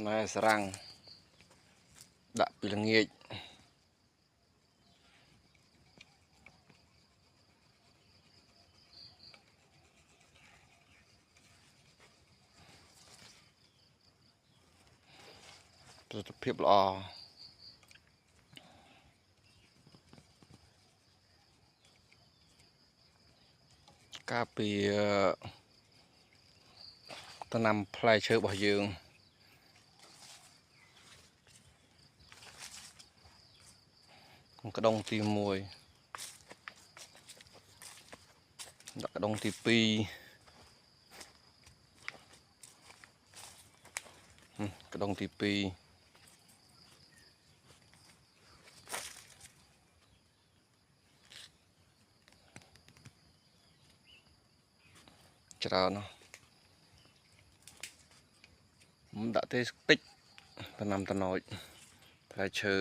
ណែសរាំងដាក់ពីល្ងាចប្រសិទ្ធភាពល្អការពីដំណាំផ្លែឈើរបស់យើងក្តុងទី1ដាក់ក្តុងទី2ក្តុងទី2ច្រើនណាស់មិនដាក់ទេតិចដំណាំតណោចផ្លែឈើ